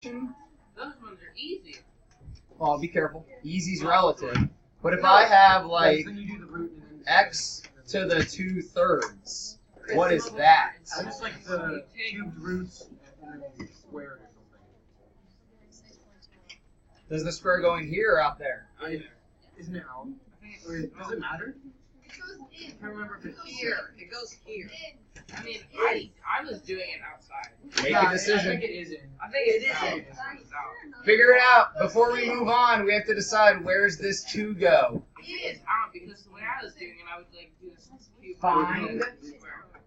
Those ones are easy. Well, be careful. Easy's relative. But if I have like x to the 2/3, what is that? Just like the cubed roots and then squared or something. Does the square go in here or out there? Isn't it out? Does it matter? It goes in. I can't remember if it's Here. It goes here. I mean, I was doing it outside. Make a decision. I think it is in. I think it is out. in. It's out. Figure it out. Before we move on, we have to decide where's this 2 go. I think it's out because the way I was doing it, I would like do this cube. Find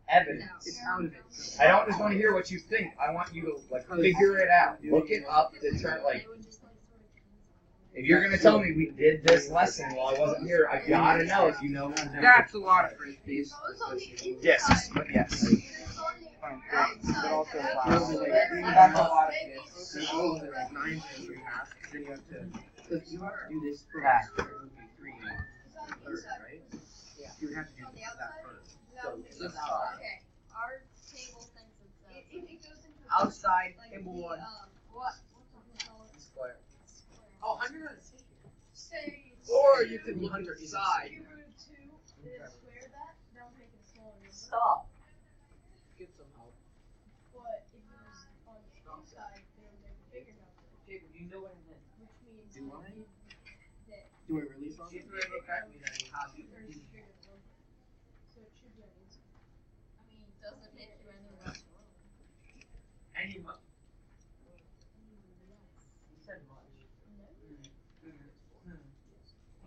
evidence. It's out of it. I don't just want to hear what you think. I want you to like figure it out. Look it up. Determine like. If you're gonna tell me we did this lesson while I wasn't here, I gotta know if you know. That's a lot of frisbees. Yes. Yes. But also That's a lot of So you go with like 9 and 3/2, then you have to, because you have to do this first. 3 1/3, right? Yeah. You would have to do that first. So this side. Okay, our table thinks it's outside table 1. Square. Oh, 100 say. Or you could look Hunter inside. Cube root of 2 is square that, that'll make it smaller. Stop. Get some help. But if it was on the outside, it'll make a bigger number. Jacob, you know what I meant. Which means Do I? that Do I release on If it? you ever correct me, then you have to. there's a bigger number. So it should be an easy. I mean, does it make you any less wrong? Any much? You said much.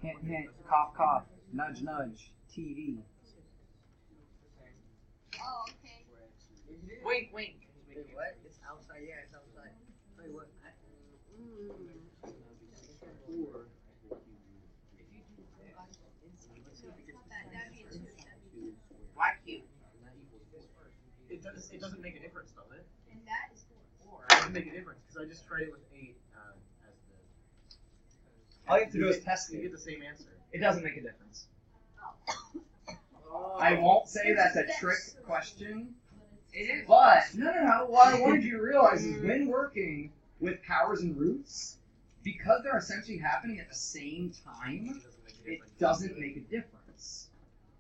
Hint, hint. Cough, cough. Nudge, nudge. TV. Oh, okay. Wink, wink. Wait, what? It's outside. Yeah, it's outside. Wait, what? That'd be a 2. Why cube? It doesn't make a difference, does it? And that is 4. It doesn't make a difference because I just tried it with 8 as the. All you have to do is test You it. get the same answer. It doesn't make a difference. Oh. I won't say that's a trick question, It is. but no. What I wanted you to realize is when working with powers and roots, because they're essentially happening at the same time, it doesn't make a difference.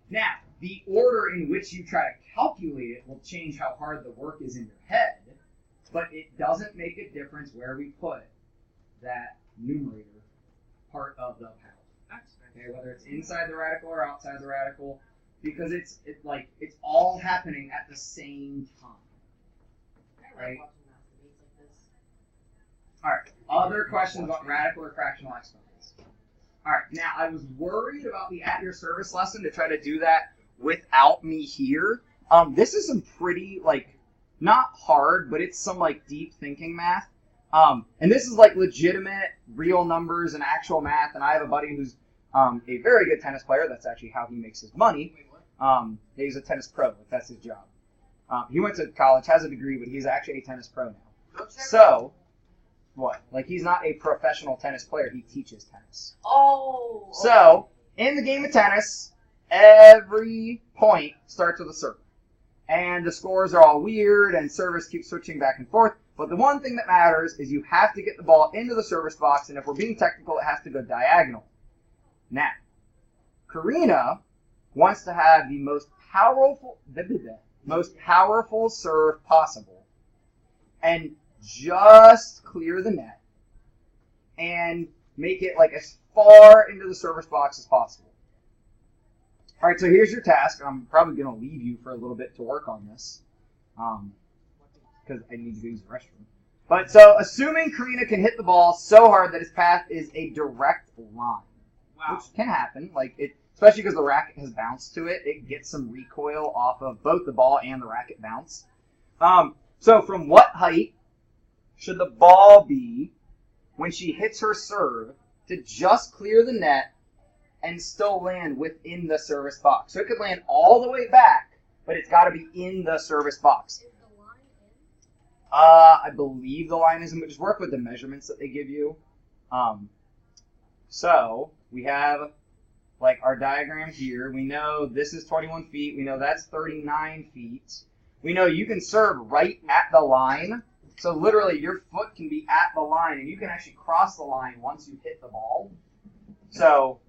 Now, the order in which you try to calculate it will change how hard the work is in your head, but it doesn't make a difference where we put that numerator part of the power. That's Okay, whether it's inside the radical or outside the radical, because it's all happening at the same time. Right? Alright, other questions about radical or fractional exponents. Alright, now I was worried about the at your service lesson to try to do that without me here. This is some pretty, not hard, but it's some, deep thinking math. And this is, legitimate, real numbers and actual math, and I have a buddy who's a very good tennis player. That's actually how he makes his money. He's a tennis pro, that's his job. He went to college, has a degree, but he's actually a tennis pro now. So, what? He's not a professional tennis player, he teaches tennis. Oh. So, in the game of tennis, every point starts with a serve. And the scores are all weird, and servers keep switching back and forth. But the one thing that matters is you have to get the ball into the service box, and if we're being technical, it has to go diagonal. Now, Karina wants to have the most powerful serve possible, and just clear the net, and make it as far into the service box as possible. All right, so here's your task. I'm probably going to leave you for a little bit to work on this, because I need to go use the restroom. But so, assuming Karina can hit the ball so hard that its path is a direct line, Wow. which can happen, especially because the racket has bounced to it, it gets some recoil off of both the ball and the racket bounce. So from what height should the ball be when she hits her serve to just clear the net and still land within the service box? So it could land all the way back, but it's got to be in the service box. Is the line in? I believe the line isn't, but just work with the measurements that they give you. So we have our diagram here. We know this is 21 feet. We know that's 39 feet. We know you can serve right at the line, So literally, your foot can be at the line, and you can actually cross the line once you hit the ball. So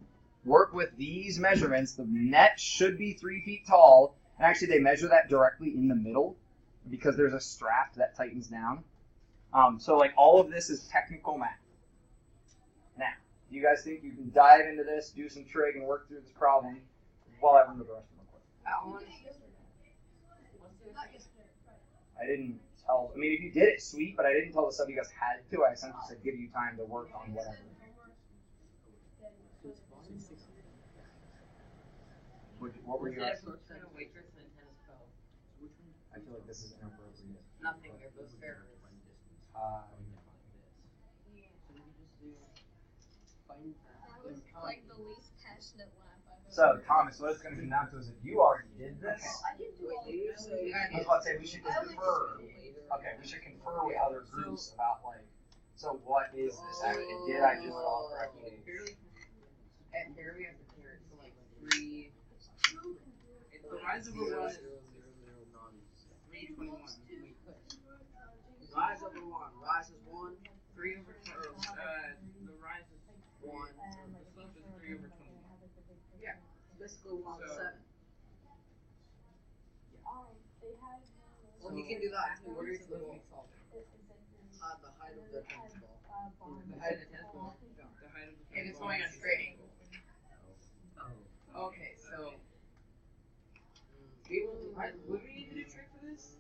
work with these measurements. The net should be 3 feet tall. And actually, they measure that directly in the middle because there's a strap that tightens down. So like all of this is technical math. Now, do you guys think you can dive into this, do some trig, and work through this problem while I run the rest of them quick? I didn't tell. I mean, if you did it, sweet, but I didn't tell the sub you guys had to. I essentially said give you time to work on whatever. What were you asking? I feel like this is inappropriate. Nothing. They're both fair. Like the least passionate laugh I've ever So, Thomas, what it's going to come down to is if you already did this, I didn't do all of this. I was about to say we should confer. Okay, we should confer with other groups about like, so what is this? Did I do it all correctly? At here we have to clear it to like 3. The rise of a 1 is 321. Rise over 1. Rise is 1. 3 over the rise is 1. The slope is 3 over 21. Yeah. Basically 1 So- 7. So Well, you can do that too. What Where is is the the ball? ball? The height of the tennis ball. The height of the tennis ball. The height of the If it's tennis ball going on is straight angle. Okay, so we will. Would we need to do a trick for this?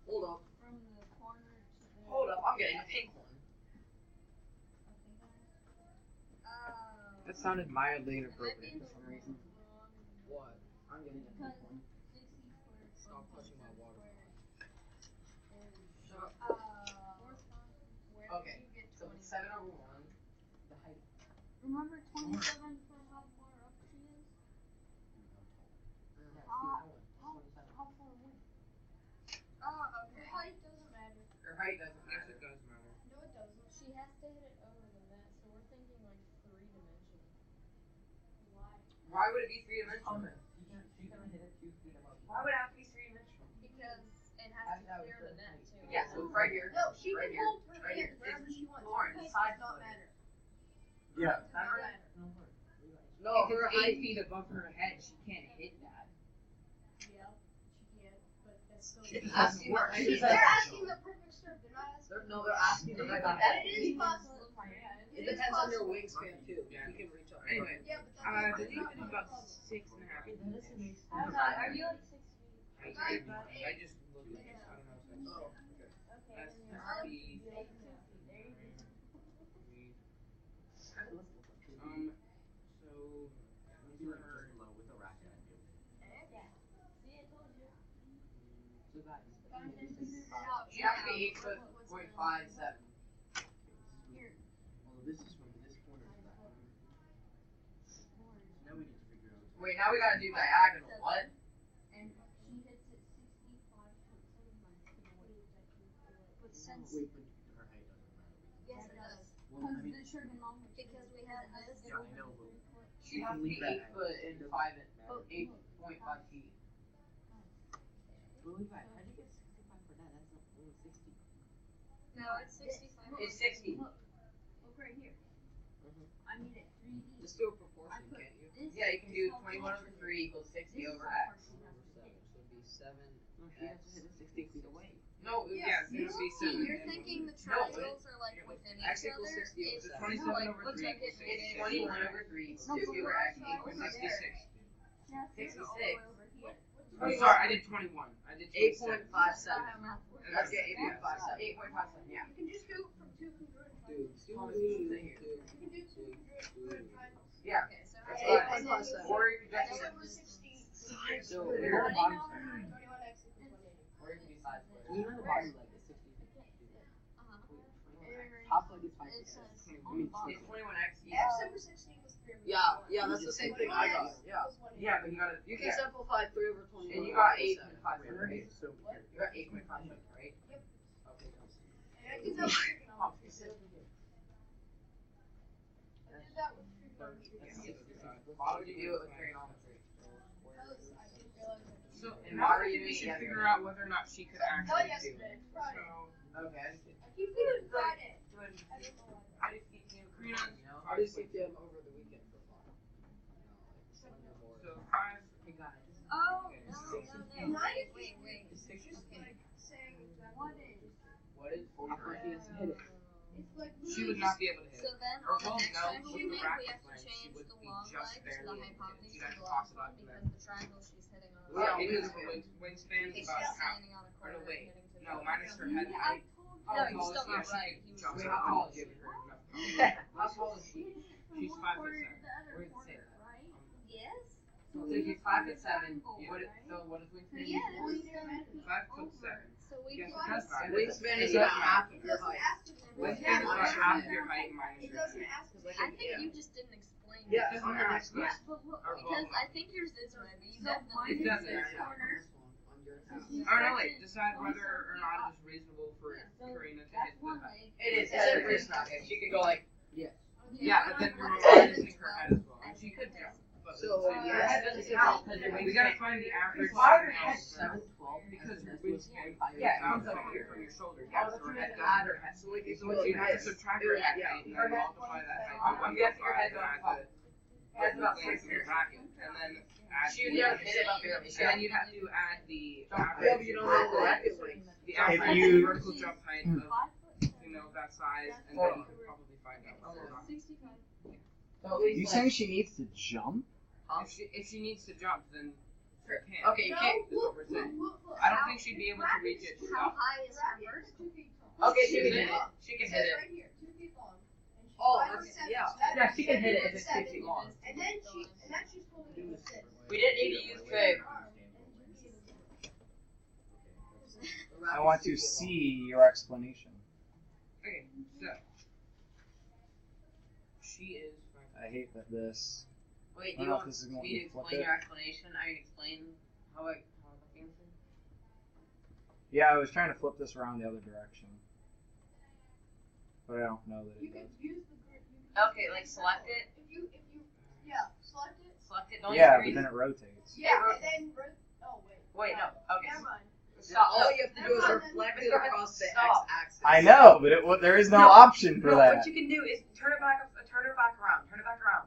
Hold up. Hold up, I'm getting a pink one. That sounded mildly inappropriate for some reason. What? I'm getting a pink one. Stop touching my water. Okay, so it's 7 over 1. The height. Remember 27 for how far up she is? How far away? Her height doesn't matter. Her height doesn't Yes, matter. it does matter. No, it doesn't. She has to hit it over the net, so we're thinking like 3-dimensional. Why? Why would it be 3-dimensional? She's gonna hit it 2 feet above. Why would it have to be 3-dimensional? Because it has to clear the net too. Yeah, so it's right here. No, she right can here. hold her Right here. hand wherever she wants. Lauren, Her height side does not foot. matter. Yeah. Does not matter. No, If her it's 8 height. feet above her head, she can't hit that. Yeah, she can, but that's still. It's asking what height is They're that? asking the perfect serve. They're not asking. No, they're asking the height. That it is possible. It depends on your wingspan too. Yeah. You can reach up. Anyway, Yeah, but that's the not deep is my about problem. 6.5 feet. Are you like 6 feet? I just looked at this. I don't know if that's Oh, Okay, That's then the you're 2 feet. There you go. So low with a racket. Yeah. See, I told you. So guys, You have to be 8 foot 0.57. well, this is from this corner to that corner. Now we need to figure out. Wait, now we gotta do diagonal. What? And she hits it 65.79 feet. But since. Wait, but her height doesn't matter. Yes, it does. Well, I mean, The trigonometry. Because we have this. yeah, I know, but You have to be 8 foot and 8.5 feet. But Levi, how'd you get 65 for that? That's not only 60. No, it's 65. It's 60. Look right here. I made it 3D. Just do a proportion, can't you? Yeah, you can do 21 over 3 equals 60 over x. So it'd be 7. No, she has to hit it 60 feet away. No, yeah, it's gonna be 7. You're thinking the No, but triangles are like within x each equals other. 60 over It's 27 like, over looks 3 like equals it's 60. 21 over 3 equals 60 over x equals 66. 66. I'm sorry, I did 21. I did 27. 8.57. That's yeah, 8.57. 8.57, yeah. You can just do from two congruent Dude, triangles. Thomas, you should say here. You can do two congruent triangles. Yeah. Okay, so That's how fine. 8.57. Or you can X just over 60. So, Here. 21x equals 180. or you can be side square. you know the bottom leg is 60 feet. uh-huh. Top leg is 5 It feet. says I on mean, the bottom. It's 21x X equals. over 60 equals 3 over Yeah, that's the same thing I got. Yeah. Yeah, but you gotta. You can simplify 3 over 21. And you got 8.5, right? So, You got 8.5, right? Yep. Okay. And I did that with trigonometry. I did that with trigonometry. Why would you do it with trigonometry? Because I did So, in my opinion, we should figure out whether or not she could Not actually do yesterday. it. Friday. Okay. I keep doing Friday. I don't know why. How do you see him? Karina, How do you see them over the weekend for fun? so 5. Hey guys. Oh, Okay, no, so- no, no, wait. It's just like saying What is How far she has to hit it? It's like She would not be able to hit So it. then Or on the well, next no, time with she the make, we racket have to length, she change would the be long just leg to barely the able to hit it. hypotenuse She'd to have the to toss last it one up and because then. the triangle she's hitting on. Well, Yeah. because the wingspan is It's about just half. standing on a Or corner no, wait. and hitting to No, the minus her head height. No, you're still Yeah, not she right. could He was jump Wait, it. how tall is she? Give her enough power. How tall is she? She's 5'7". Where does it say that? Yes? So if she's 5'7", Yeah. what is wingspan? Yeah. 5'7". So we Yes, can. it does matter. Wingspan It is does about matter. half of It your doesn't height. ask you. Wingspan is about half of your height minus It your doesn't height. ask you. I think you just didn't explain Yeah. it. It doesn't ask that. Because I think yours is right, but you definitely. It doesn't. On your house. Or no, wait. Decide whether or not it is reasonable for Karina to hit the height. It is. It's a free stock. She could go like. Yeah, but then you're minusing her head as well. And she could jump. But So it's- your head doesn't count because your we wingspan. gotta find the average. Why are your height head of- 7'12"? Because your that's wingspan Yeah, it comes comes up up here. from your shoulder. Oh, Yeah, that's so her what head it doesn't. add her head. So like, So you have to subtract her head height and then multiply that height by 1.5 and add the That's about length of your 6 bracket. And then add She would the- never hit it up barely. and then you'd have to add the Yeah, average. but you don't know the racket length. The If average you- vertical jump height of that size, and then you could probably find out whether or not. So at least You like- saying she needs to jump? If she needs to jump, then she can. Okay, you can't. Is what we're saying. I don't think she'd be able to reach it. How high is her first? Okay, she can hit it. She can hit it. Right here, 2 feet long. And she's Oh, 5'7", yeah. so that Yeah, she can hit it if makes it's 6 feet 7. long. And then she's holding it with 6. We didn't need to use Trig. I want to see your explanation. Okay, so she is. I hate that this. Wait, I do don't you know if want this is going me to to flip explain it. your explanation? I can explain how I answer. Yeah, I was trying to flip this around the other direction. But I don't know that You it can does. use the grid. You can Okay, like select it. If you, select it. Select it. Don't Yeah, use but then green. it rotates. Yeah, and then, oh wait. Wait, no. Okay. Never mind. Stop. All you have to do is Never mind. reflect it across the Stop. x-axis. I know, but there is no No, option for No, that. what you can do is turn it back around. Turn it back around.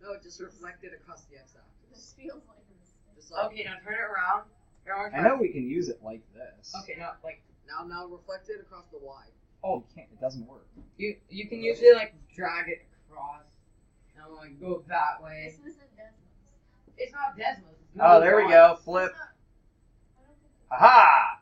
No, just reflect it across the x-axis. This feels like a mistake. Just like, Okay, now turn it around. Here, I know we can use it like this. Okay, no, like now reflect it across the y. Oh, you can't. It doesn't work. you can usually like drag it across and like go that way. This isn't Desmond's. It's not Desmos. It's Oh, there we go. Flip. That's not- I don't think Aha!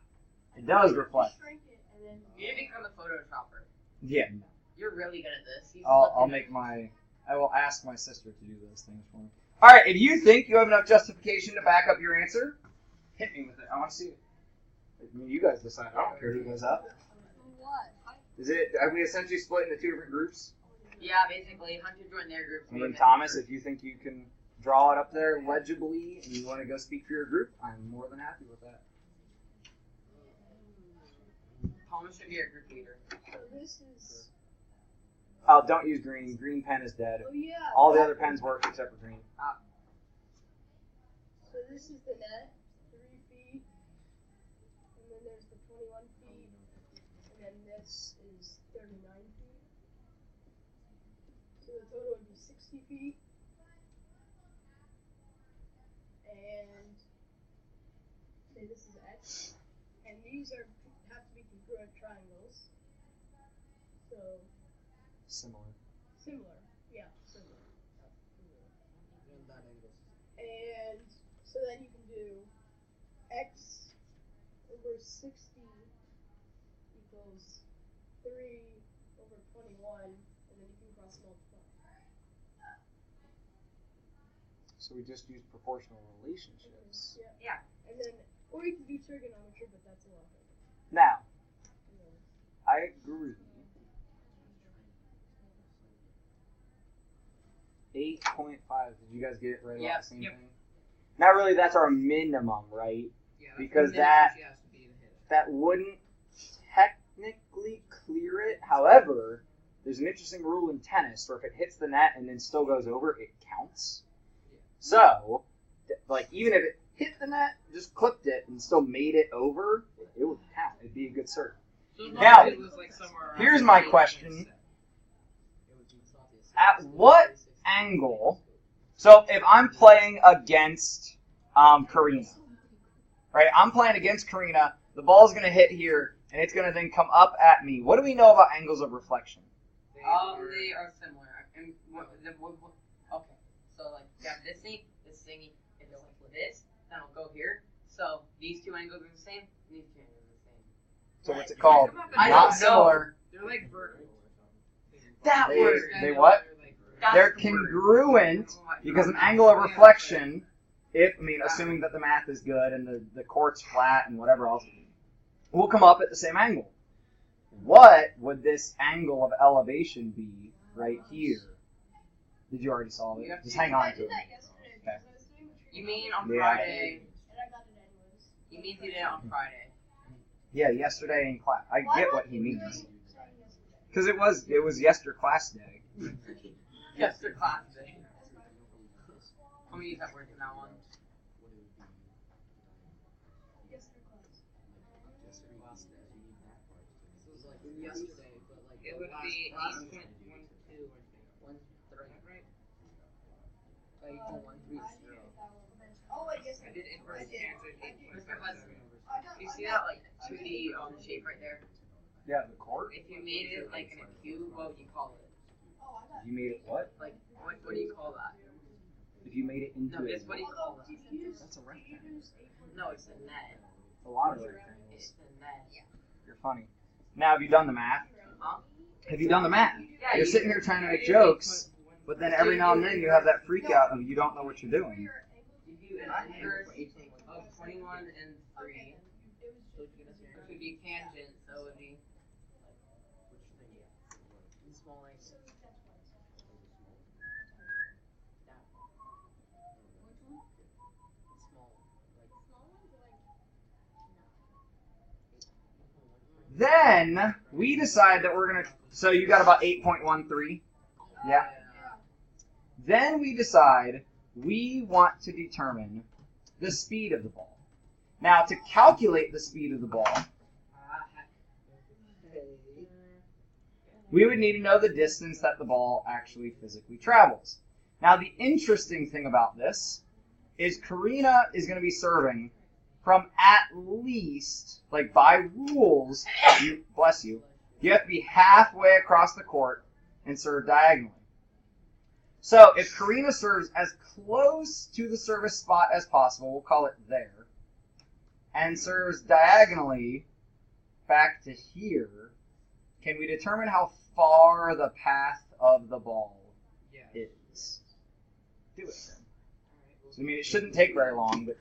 It does reflect. Shrink it and then. You need to become a Photoshopper. Yeah. You're really good at this. He's I'll looking make my. I will ask my sister to do those things for me. All right. If you think you have enough justification to back up your answer, hit me with it. I want to see it. I mean, you guys decide. I don't care who goes up. What? Is it? Are we essentially split into 2 different groups? Yeah, basically, Hunter joined their group. Me and Thomas, if you think you can draw it up there legibly and you want to go speak for your group, I'm more than happy with that. Thomas should be our group leader. So this is. Oh, don't use green. Green pen is dead. Oh yeah. All the other pens work except for green. So this is the net, 3 feet, and then there's the 21 feet, and then this is 39 feet. So the total would be 60 feet. And say this is X, and these have to be congruent triangles. So Similar. similar, yeah, similar. And that angle. And so then you can do x over 60 equals 3 over 21, and then you can cross multiply. So we just use proportional relationships. Yeah. And then, or you can do trigonometry, but that's a lot better. Now, You know. I agree. 8.5. Did you guys get it right Yeah, about the same yep. thing? Not really. That's our minimum, right? Yeah, Because the minimum she has to be to hit it. That wouldn't technically clear it. However, there's an interesting rule in tennis where if it hits the net and then still goes over, it counts. So, like even if it hit the net, just clipped it and still made it over, it would count. It'd be a good serve. So Now, it was like somewhere around here's my 8.7. question. At what angle? So if I'm playing against Karina, right? I'm playing against Karina. The ball's going to hit here, and it's going to then come up at me. What do we know about angles of reflection? They are similar. And okay, so like this thingy, if it's like this, then it'll go here. So these two angles are the same. These two angles are the same. So what's it called? I Not don't similar. They're like vertical. That word. They what? They're congruent because an angle of reflection, assuming that the math is good and the court's flat and whatever else, will come up at the same angle. What would this angle of elevation be right here? Did you already solve it? Just hang on to it. Okay. You mean on Yeah. Friday? And I got it anyways. You mean you did it on Friday? Yeah, yesterday in class. I get what he means. Because it was yester class day. Yes, they're class day. I'm gonna use that word from now on. Yesterday, but like It would be 8.12, I think. 1.3, right? 8.130. Oh, I guess I did inverse tangent 8.7. I got You see that like 2D shape right there? Yeah, the court. If you made it like in a cube, what would you call it? If you made it what? Like what do you call that? If you made it into No, a... it's what do you call that? That's a rectangle. No, it's a net. A lot of rectangles. It's a net. You're funny. Now, have you done the math? Huh? Have you done the math? Yeah, You're sitting here trying to make jokes, but then every now and then you have that freak out and you don't know what you're doing. You do an inverse of 21 and 3, which would be tangent, so it would be small like Then we decide that we're going to... So you got about 8.13? Yeah? Then we decide we want to determine the speed of the ball. Now, to calculate the speed of the ball, we would need to know the distance that the ball actually physically travels. Now, the interesting thing about this is Karina is going to be serving from at least, like by rules, bless you, you have to be halfway across the court and serve diagonally. So if Karina serves as close to the service spot as possible, we'll call it there, and serves diagonally back to here, can we determine how far the path of the ball is? Do it then. I mean, it shouldn't take very long, but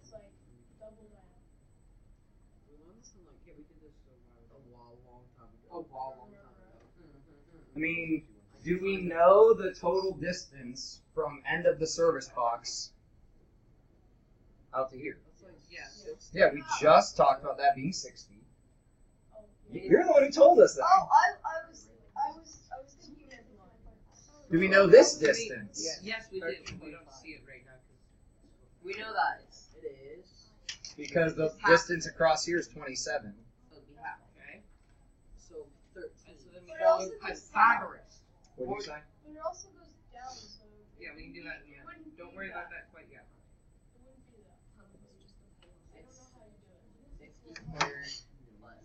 it's like double that. I mean, do we know the total distance from end of the service box out to here? Yeah, we just talked about that being 60. You're the one who told us that. Oh, I was thinking of Do we know this distance? Yes, we do. We don't see it right now. We know that it is. Because the distance across here is 27. So we have, okay? So 13. And so then we go Pythagoras. What did you say? But it also goes down, so Yeah, we can do that. Yeah. Don't worry about that quite yet. it wouldn't be that. I don't know how you do it. 60 squared plus.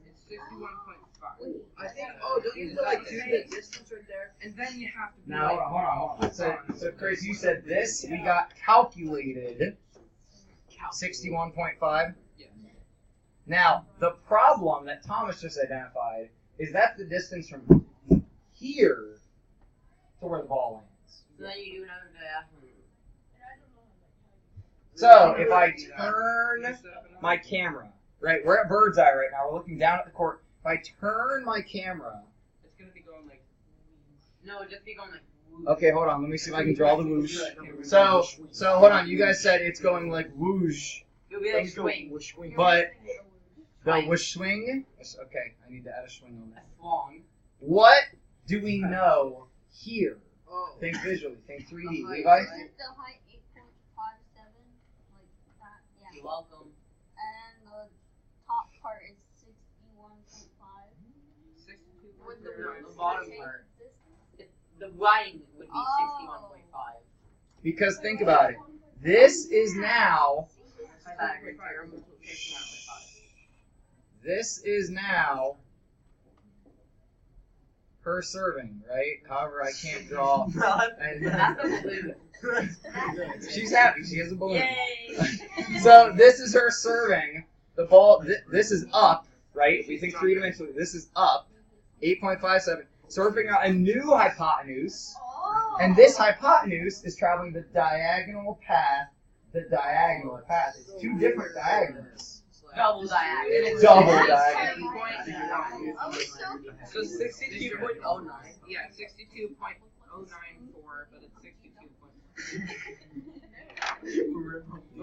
It's 61.5. I think. Oh, don't you have to like do the distance right there? And then you have to be Now, like, hold on. So Chris, you said this, we got calculated 61.5. Yes. Now, the problem that Thomas just identified is that's the distance from here to where the ball lands. So then you do another diagonal. And I don't know how to So if I turn my camera, right, we're at bird's eye right now, we're looking down at the court. If I turn my camera, It's gonna be going like. No, just be going like. okay, hold on, let me see if I can draw the whoosh. So hold on, you guys said it's going like whoosh, It'll be like swing. but The Wishwing. Okay, I need to add a swing on that. That's long. What do we know here? Oh. Think visually. Think 3D. The height, Levi? Isn't the height 8.57? Like that? Yeah. You're welcome. And the top part is 61.5. 62. With The the bottom Okay, part. this- The line would be Oh. 61.5. Because think about it. This is now. This is now her serving, right? However, I can't draw. And she's happy. She has a balloon. Yay! So this is her serving. The ball. This is up, right? If we think three-dimensionally, this is up. 8.57. So we're figuring out a new hypotenuse. And this hypotenuse is traveling the diagonal path. The diagonal path. It's two different diagonals. Double diagonal. Double diagonal. So 62.09. Yeah, 62.094, but it's 62.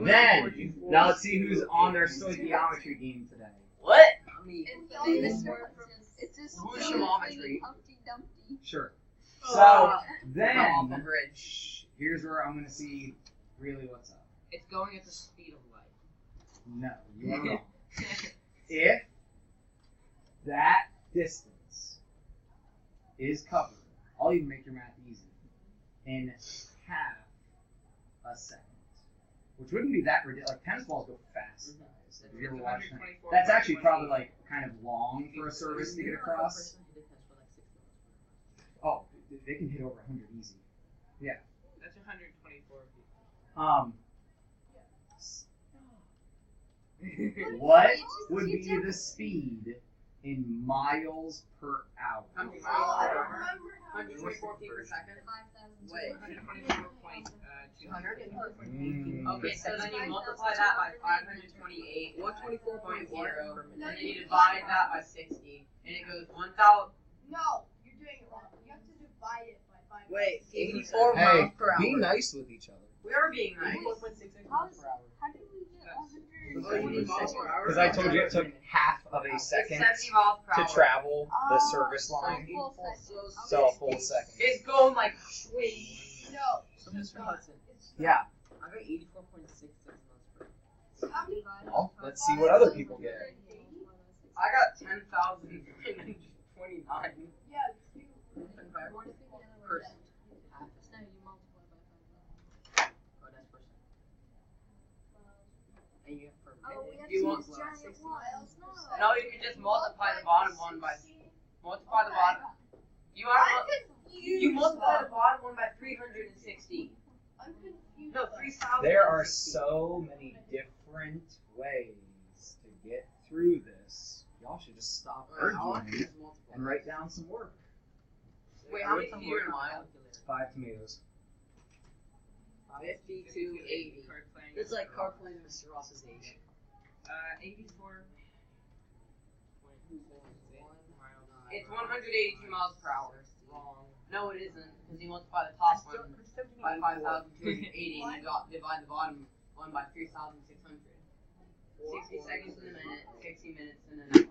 Then, now let's see who's on their stoichiometry game today. What? I mean, It's just Who's geometry? Humpty Dumpty. Sure. Oh. So then, Off the bridge. here's where I'm going to see really what's up. It's going at the speed of light. No, you are wrong. If that distance is covered, I'll even make your math easy, in half a second, which wouldn't be that ridiculous. Like tennis balls go fast. Guys. If you ever watched that, that's actually probably like kind of long for a service to get across. Oh, they can hit over 100 easy. Yeah. That's 124 What would be the speed in miles per hour? 124 feet per second. 5,000. Wait, 124.200. Mm. Okay, so then you multiply that by 528. 124.0. And then you divide that by 60. And it goes 1,000. No, you're doing it wrong. You have to divide it by 5. Wait, 84 Hey, miles per hour. be nice with each other. We are being nice. 4.66 How miles per hour. did we get 100? Oh, you need miles per hour? Because I told you it took half of a It's second 70 miles per to hour. travel the service So a line. full second. So a full second. It's going like wait. No. So Mr. Hudson, Yeah. I got 84.66 miles per hour. How many? Well, let's see what other people get. I got 10,929. Yeah, you. Person. No, you multiply by 5,000. Oh, that's person. And you have per Oh, we have You to want use giant 60 miles. No, you can just multiply the bottom one by multiply the bottom. You are you multiply the bottom one by 360. I'm confused. No, 3,000. There are so many different ways to get through this. Y'all should just stop arguing and write down some work. Wait, how many feet are in a mile? 5 tomatoes. 50 to 80. It's like carpooling to Mr. Ross's age. 84. It's 182 miles per hour. Wrong. No, it isn't, because you multiply the top one by 5,280 and you divide the bottom one by 3,600. 60 seconds in a minute, 60 minutes in an hour.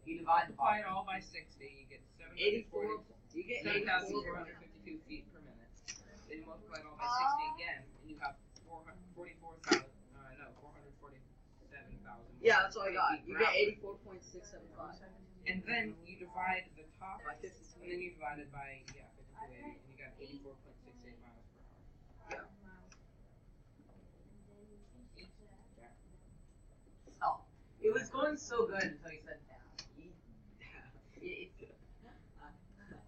You divide the bottom. all by 60, you get 84. You get 7,452 feet per minute. Then you multiply it all by 60 again, and you have 447,000. Yeah, that's all I got. You get 84.675. And then you divide the top By 52. and then you divide it by 5280, and you got 84.68 miles per hour. Oh, it was going so good until you said that.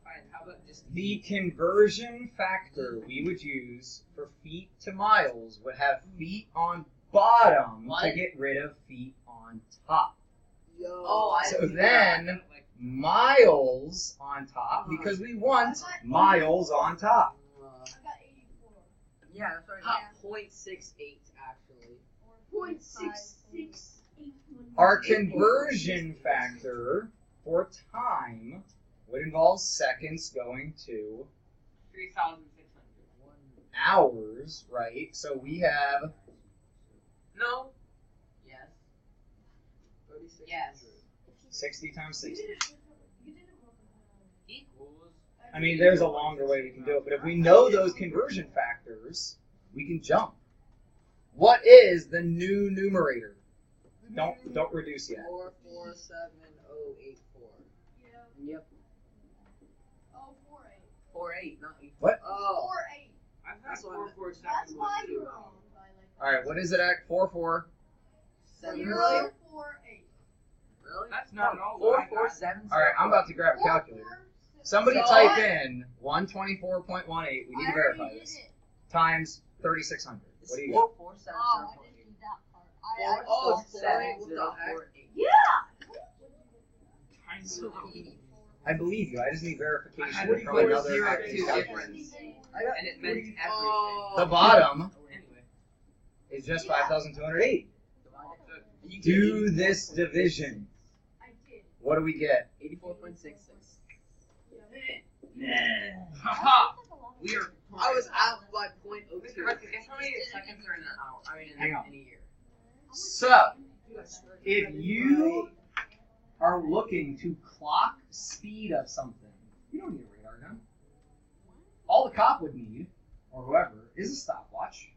Fine, how about just The conversion factor we would use for feet to miles would have feet on bottom to What? get rid of feet on top. Yo. Oh, I So didn't see then like miles on top because we want miles on top. I got 84. Yeah, that's what I got. 0.68 actually. 0.668. Our conversion factor for time would involve seconds going to 3,600. hours, right? So we have No. Yes. 60 times 60. Equals. I mean, there's a longer way we can do it, but if we know those conversion factors, we can jump. What is the new numerator? Don't reduce yet. 447084. Yeah. Yep. Oh, 4-8. 48, not 8. What? Oh. 4-8. I've got That's what I meant. 447. That's why you're wrong. By like. All right, what is it at? 4-4. 7. Zero, Really? 4-8. Really? That's not at all what I got. 447. All right, I'm about to grab a calculator. Somebody So type what? in 124.18. We need to verify did this. it. Times 3600. It's What do you got? 447. Oh, I didn't do that part. Oh, I 748. Yeah. Times I believe you. I just need verification I from had another 0 active to calculator. difference. I got And it meant everything. The bottom Anyway. is just 5,208. And you Do this division. I did. What do we get? 84.66. Haha! We are. I was out by Mr. 0.02. Russell, guess how many seconds are in an hour? I mean, Hang on. in a year. So, if you are looking to clock speed of something, you don't need a radar gun. All the cop would need, or whoever, is a stopwatch,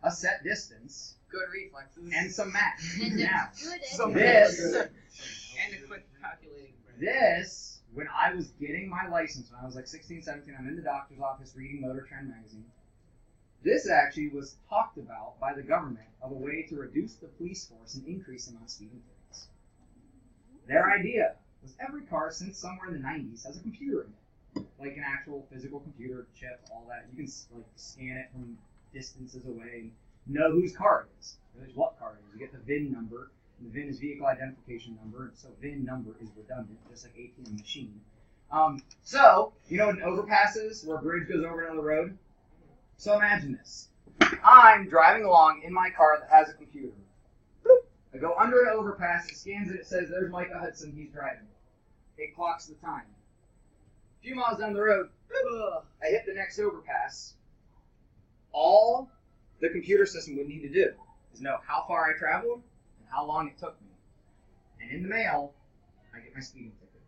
a set distance, Good reflexes. and some math. Now, Good. this, And a quick calculating brain. this, when I was getting my license, when I was like 16, 17, I'm in the doctor's office reading Motor Trend magazine. This actually was talked about by the government of a way to reduce the police force and increase the amount of speeding tickets. Their idea was every car since somewhere in the 90s has a computer in it, like an actual physical computer chip, all that. You can like scan it from distances away and know whose car it is, or what car it is. You get the VIN number, and the VIN is vehicle identification number, so VIN number is redundant, just like ATM machine. So, you know what an overpass is, where a bridge goes over another road? So imagine this. I'm driving along in my car that has a computer. Boop. I go under an overpass, it scans it, it says, there's Micah Hudson, he's driving. It clocks the time. A few miles down the road, boop, I hit the next overpass. All the computer system would need to do is know how far I traveled and how long it took me. And in the mail, I get my speeding ticket.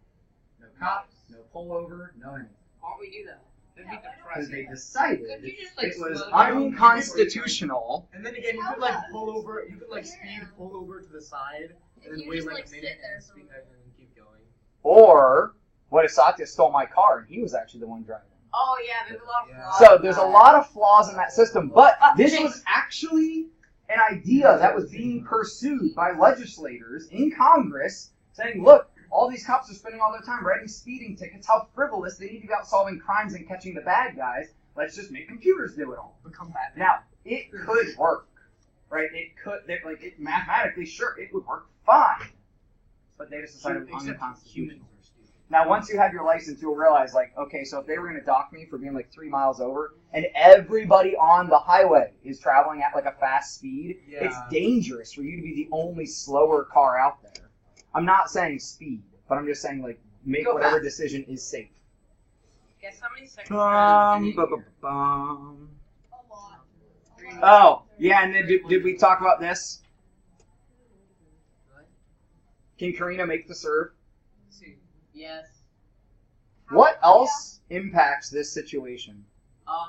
No cops, no pullover, no anything. Why don't we do that? That'd be Because depressing. they decided Could you just, like, it was slow down? unconstitutional. And then again, you could like pull over, you could like speed pull over to the side, and then You wait just, like like, a minute sit there and for speed a and then keep going. Or, what if Satya stole my car and he was actually the one driving? Oh, yeah, there's a lot of Yeah. flaws. So there's a lot of flaws in that system, but this was actually an idea that was being pursued by legislators in Congress saying, look, all these cops are spending all their time writing speeding tickets. How frivolous. They need to be out solving crimes and catching the bad guys. Let's just make computers do it all. Become Batman. Now, it could work, right? It could, mathematically, sure, it would work fine. But they just decided it was Except unconstitutional. humans are stupid. Now, once you have your license, you'll realize, like, okay, so if they were going to dock me for being like 3 miles over, and everybody on the highway is traveling at like a fast speed, Yeah. it's dangerous for you to be the only slower car out there. I'm not saying speed, but I'm just saying, like, make Go whatever fast. decision is safe. Guess how many seconds are in a year? Bum. A lot. Oh, yeah, and then did we talk about this? Can Karina make the serve? Yes. What else impacts this situation?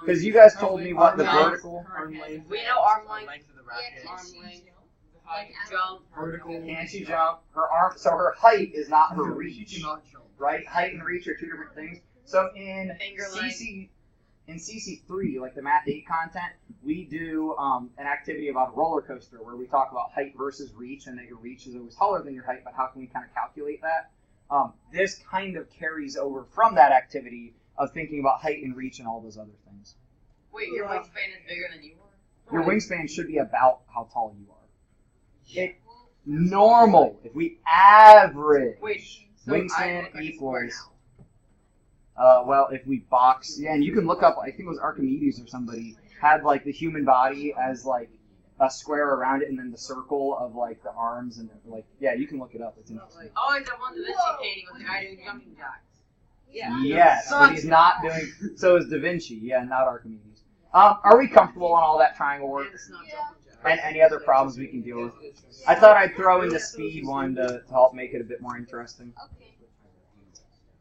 Because Um, you guys told me what the Arm length. vertical, Arm length. We know arm length. Length of the racket. arm length, Like, jump, Vertical. can she jump? Her arm, so her height is not her She reach, cannot jump. right? Height and reach are two different things. So in Finger length. CC3, like the Math 8 content, we do an activity about a roller coaster where we talk about height versus reach, and that your reach is always taller than your height, but how can we kind of calculate that? This kind of carries over from that activity of thinking about height and reach and all those other things. Wait, your wingspan is bigger than you are? Your wingspan should be about how tall you are. It normal, if we average Wait, so wingspan I look like a square equals. now. Well, if we box, yeah, and you can look up. I think it was Archimedes or somebody had like the human body as like a square around it, and then the circle of like the arms and like yeah, you can look it up. It's interesting. Oh, it's that one Da Vinci painting with the guy doing jumping jacks. Yeah. Yes, but he's not doing. So is Da Vinci, yeah, not Archimedes. Are we comfortable on all that triangle work? And it's not Yeah. jumping jacks. and any other problems we can deal with. I thought I'd throw in the speed one to help make it a bit more interesting. Okay.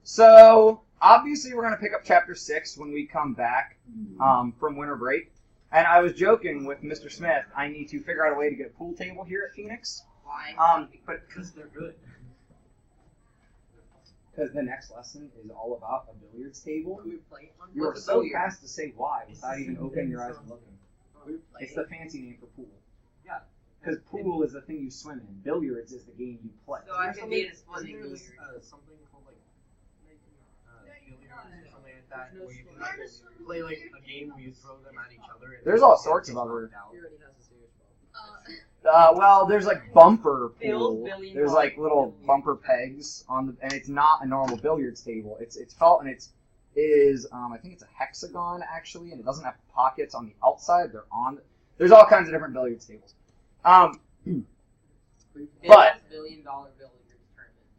So, obviously we're going to pick up Chapter 6 when we come back from winter break. And I was joking with Mr. Smith, I need to figure out a way to get a pool table here at Phoenix. Why? But Because they're good. because the next lesson is all about a billiards table. We play on You are so fast to say why without even opening your eyes and looking. It's the fancy name for pool. Yeah. Because pool is the thing you swim in. Billiards is the game you play. So I can be in a splitting Isn't there this, billiard. something called like billiards or something like that, where you can like, play like a game where you throw them at each other. And There's all sorts of other. He already has a serious problem. Well, there's like bumper pool. Billion There's like little bumper pegs on the, and it's not a normal billiards table. It's felt and I think it's a hexagon actually, and it doesn't have pockets on the outside. They're on. There's all kinds of different billiards tables. But $1 billion billiards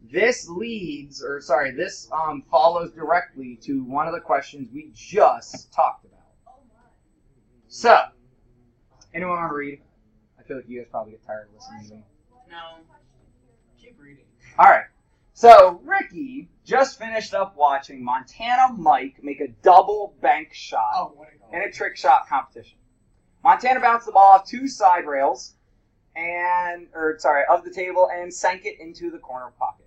tournament. this follows directly to one of the questions we just talked about. So, anyone want to read? I feel like you guys probably get tired of listening to me. No. Keep reading. All right. So Ricky just finished up watching Montana Mike make a double bank shot Oh, what a goal. in a trick shot competition. Montana bounced the ball off 2 side rails of the table and sank it into the corner pocket.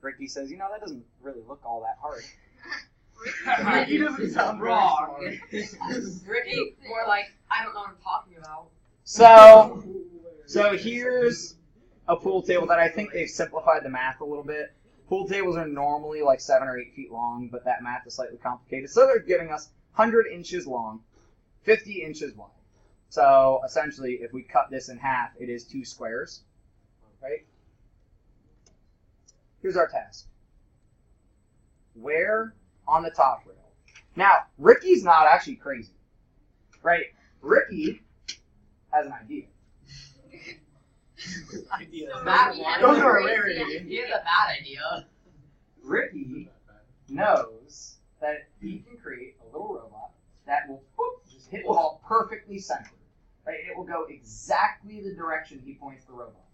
Ricky says, that doesn't really look all that hard. Ricky doesn't sound wrong. Ricky, more like, I don't know what I'm talking about. So here's a pool table that I think they've simplified the math a little bit. Pool tables are normally like 7 or 8 feet long, but that math is slightly complicated. So they're giving us 100 inches long, 50 inches wide. So essentially, if we cut this in half, it is 2 squares, right? Here's our task. Where on the top rail? Now, Ricky's not actually crazy, right? Ricky has an idea. Ideas. So bad one. Those are rarity. He has a bad idea. Ricky knows that he can create a little robot that will just hit the ball perfectly centered. Right? It will go exactly the direction he points the robot.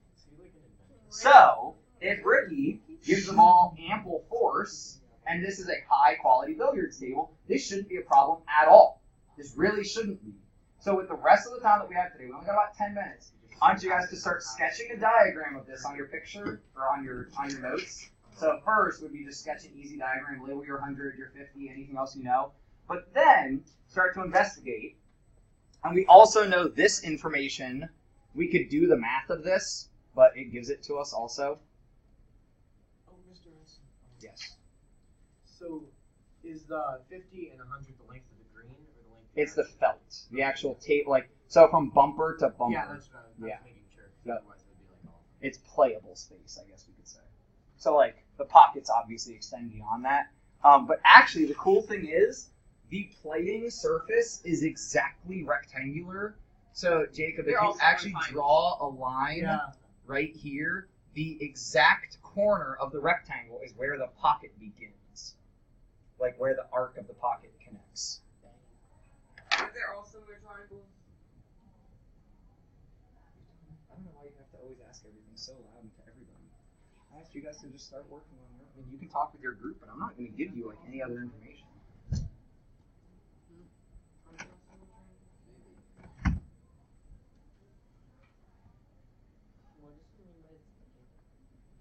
So, if Ricky gives the ball ample force, and this is a high-quality billiards table, this shouldn't be a problem at all. This really shouldn't be. So with the rest of the time that we have today, we only got about 10 minutes. I want you guys to start sketching a diagram of this on your picture or on your notes. So first would be just sketch an easy diagram, label your 100, your 50, anything else you know. But then start to investigate. And we also know this information. We could do the math of this, but it gives it to us also. Oh, Mr. S. Yes. So, is the 50 and 100 the length of the green or the length? It's the felt, the actual tape, so from bumper to bumper. Yeah, that's what I was making sure. Yep. Otherwise, it would be like all. It's playable space, I guess we could say. So the pockets obviously extend beyond that. But actually, the cool thing is the playing surface is exactly rectangular. So Jacob, if They're you also actually refined. draw a line right here, the exact corner of the rectangle is where the pocket begins, like where the arc of the pocket connects. Are there also similar triangles? I don't know why you have to always ask everything so loud to everybody. I asked you guys to just start working on it. I mean, you can talk with your group, but I'm not going to give you any other information.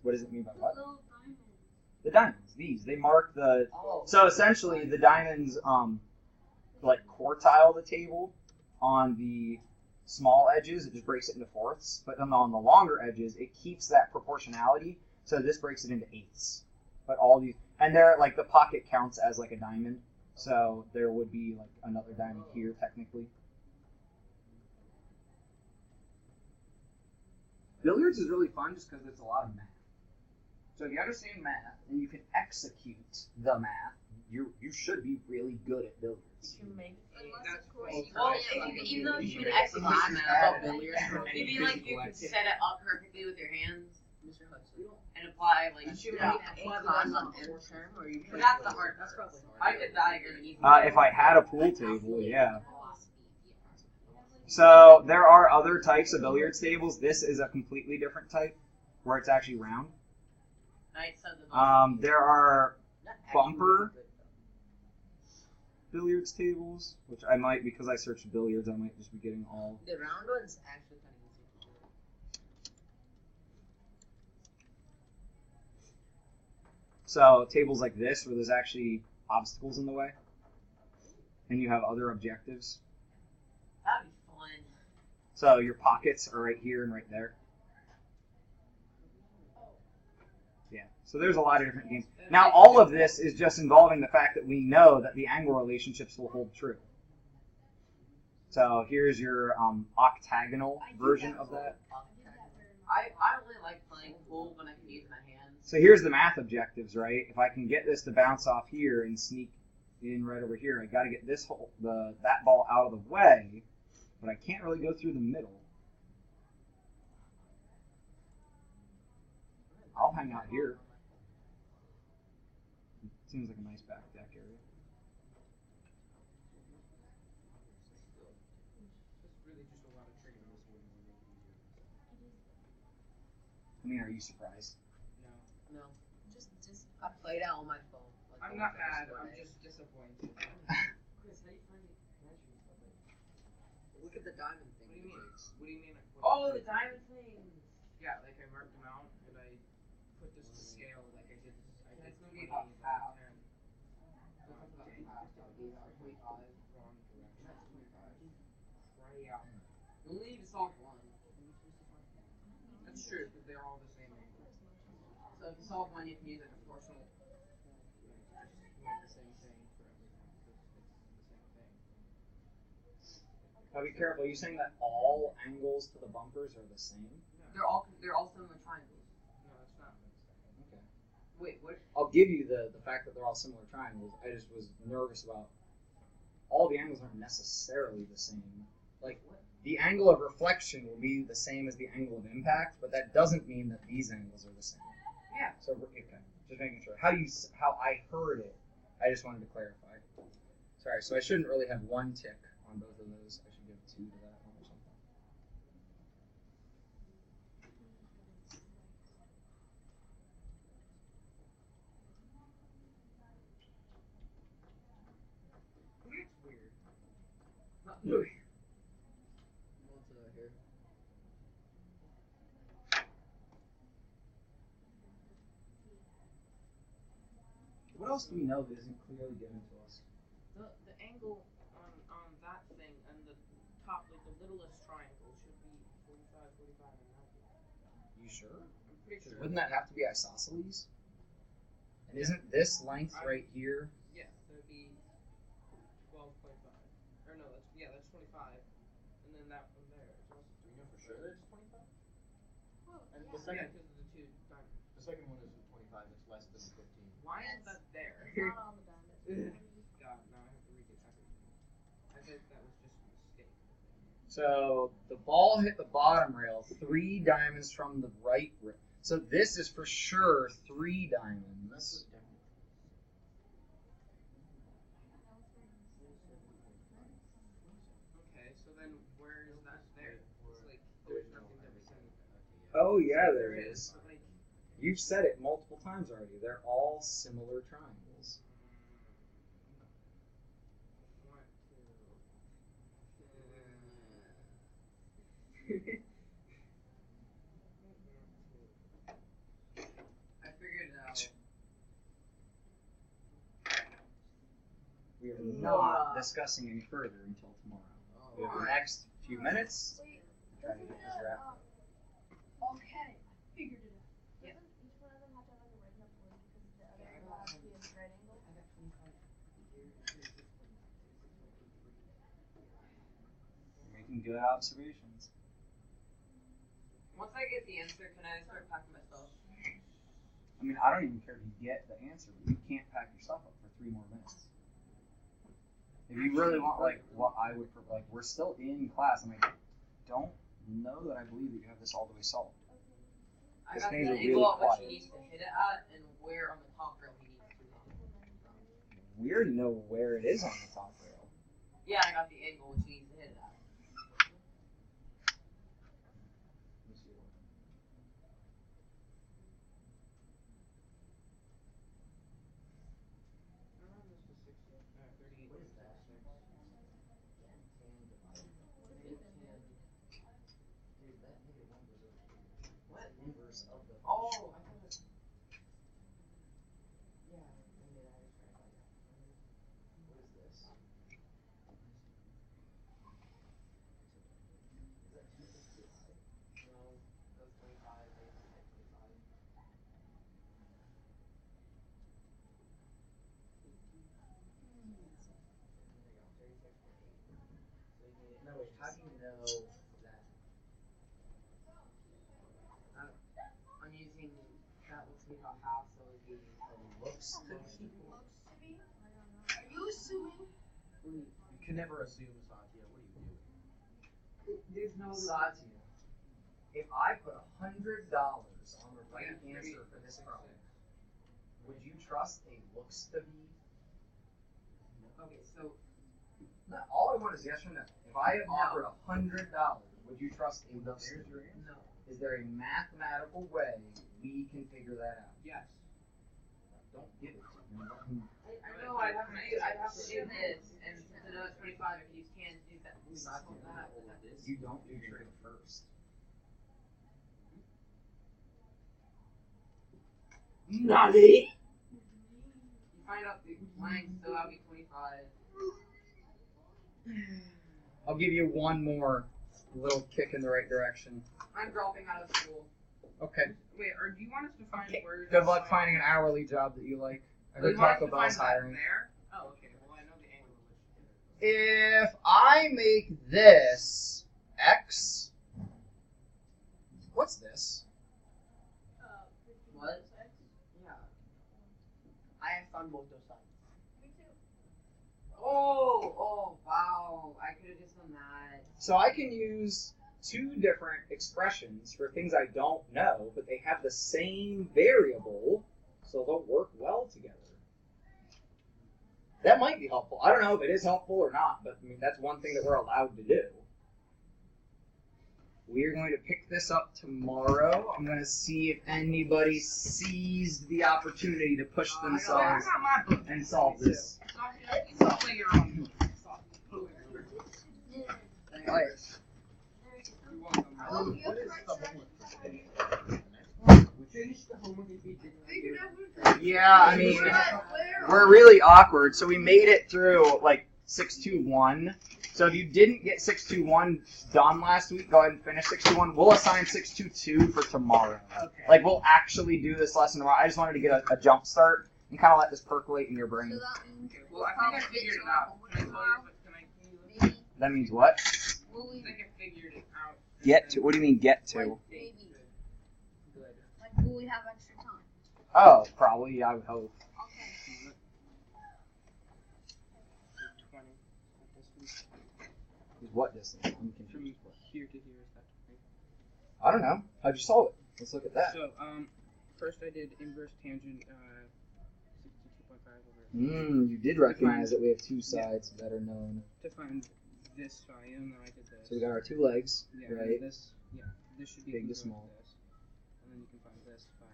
What does it mean by what? Little diamond. The diamonds. They mark the. So essentially, the diamonds quartile the table on the small edges. It just breaks it into fourths, but then on the longer edges, it keeps that proportionality. So this breaks it into eighths. But all these, and they're the pocket counts as a diamond. So there would be another diamond here technically. Billiards is really fun just because it's a lot of math. So if you understand math and you can execute the math, you should be really good at billiards. You can make Unless, of course, you Well, can't. even though you can make execute some math, billiards. you mean you can set it up perfectly with your hands Mr. Hudson. and apply Did you yeah. make a class on end term or you? But that's the hard. That's probably hard. I could diagram easily. If I had a pool table, yeah. So there are other types of billiards tables. This is a completely different type, where it's actually round. Nice of the There are bumper billiards tables, which I might, because I searched billiards, I might just be getting all. The round one's actually kind of easy to do. So tables like this, where there's actually obstacles in the way, and you have other objectives. That'd be fun. So your pockets are right here and right there. Yeah. So there's a lot of different games. Now all of this is just involving the fact that we know that the angle relationships will hold true. So here's your octagonal version of that. I only like playing pool when I can use my hands. So here's the math objectives, right? If I can get this to bounce off here and sneak in right over here, I got to get this that ball out of the way, but I can't really go through the middle. I'll hang out here. Seems like a nice back deck area. I mean, are you surprised? No. Just I played out on my phone. Like, I'm not mad. I'm just disappointed. Look at the diamond thing. What do you mean? What do you mean? Oh, the diamond things. Yeah, like I marked them out and I put this to scale like I did. It's gonna be about half. 10. Wrong direction. Right out. You only need to solve one. That's true, because they're all the same angle. So if you solve one, you can use a proportional. Just want the same thing for everything. It's the same thing. Now be careful. Are you saying that all angles to the bumpers are the same? They're all similar triangles. No, it's not. Okay. Wait, what? I'll give you the fact that they're all similar triangles. I just was nervous about all the angles aren't necessarily the same. Like, the angle of reflection will be the same as the angle of impact, but that doesn't mean that these angles are the same. Yeah. So, okay, just making sure. How I heard it, I just wanted to clarify. Sorry, so I shouldn't really have one tick on both of those. I should give 2 to that one or something. It's weird. Not really. What's over here? What else do we know that isn't clearly given to us? The angle on that thing and the top, like the littlest triangle, should be 45, 45, and 90. You sure? I'm pretty sure. Wouldn't that have to be isosceles? And isn't this length right here? Yeah, that would be 12.5. Or no, that's 25. And then that one there is also. Do we know for sure that it's 25? And the Yeah, second, because of the 2 diamonds. the second one isn't 25. It's less than 15. Why is that there? It's not on the diamond. God, now I have to read it everything. I think that was just a mistake. So the ball hit the bottom rail 3 diamonds from the right rail. So this is for sure 3 diamonds. Okay, so then where is that there? It's like there's nothing that we can. Oh yeah, there is. But like, You've said it multiple times already. They're all similar triangles. want I figured it out. We are not discussing any further until tomorrow. We have the next few minutes Wait, to try to get this wrapped up. okay, figured it out. Doesn't each one of them have to have like a right enough point because the other one has to be a right angle? You're making good observations. Once I get the answer, can I start packing my stuff? I mean, I don't even care if you get the answer, but you can't pack your stuff up for 3 more minutes. If you really want, like, what I would, like, we're still in class, and I don't know that I believe that you have this all the way solved. I This got the thing's really angle at which quiet. he needs to hit it at, and where on the top rail he needs to hit it. We already know where it is on the top rail. Yeah, I got the angle which he needs to hit it at. me about half, so it'd be Looks to be. Are you assuming? You can never assume, Satya. What are you doing? there's no Satya, if I put $100 on the right answer for this problem, would you trust a looks to be? Okay, so No, all I want is yes or no. If I offered $100, would you trust a looks to be? no. Is there a mathematical way we can figure that out? Yes. Don't give it to me. I know I'd have to do this, and since I know it's 25, if you can't do that, You don't do trig first. Nutty! You find out the blank, so that'll be 25. I'll give you one more little kick in the right direction. I'm dropping out of school. Okay. Wait, or do you want us to find words? Good luck finding an hourly job that you like. I Do heard you want us Taco to Bell's find that hiring. there? Oh, okay. Well, I know the angle of which. If I make this X, what's this? What? Yeah. I have found most of those sides. Me too. Oh, wow. I could have just done that. So I can use two different expressions for things I don't know, but they have the same variable, so they'll work well together. That might be helpful. I don't know if it is helpful or not, but I mean that's one thing that we're allowed to do. We are going to pick this up tomorrow. I'm going to see if anybody seized the opportunity to push themselves and solve this. It's all like your own. Alright. Oh, you have What to is write the corrections. homework? Finish the homework if you didn't. Figured out Yeah, I mean, where. we're really awkward, so we made it through like 621. So if you didn't get 621 done last week, go ahead and finish 621. We'll assign 622 for tomorrow. Okay. Like we'll actually do this lesson tomorrow. I just wanted to get a jump start and kind of let this percolate in your brain. So that means Okay, well, I think I figured it out. Can I tell you, but can I maybe. That means what? Will I we think I figured it out. Get to? What do you mean get to? maybe? Like, will we have extra time? Oh, probably. I would hope. Okay. 20. What distance? I'm confused. From here to here is that 20. I don't know. How'd you solve it? Let's look at that. So, first I did inverse tangent, 62.5 over. You did recognize that we have two sides that are known. To find this value, and then I did this. So we got our two legs, Yeah, and right? this should be Big to congruent small. This. And then you can find this by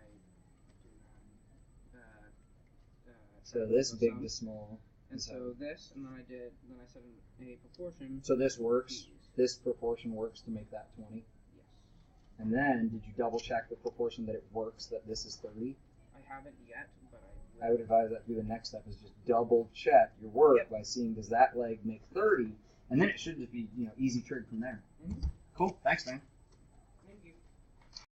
doing So this triangle big sum. to small. And so this, and then I set a proportion. So this works. These. This proportion works to make that 20. Yes. And then, did you double check the proportion that it works, that this is 30? I haven't yet, but I will. I would advise that to be the next step, is just double check your work Yep. by seeing, does that leg make 30? And then it should just be, easy trig from there. Mhm. Cool. Thanks, man.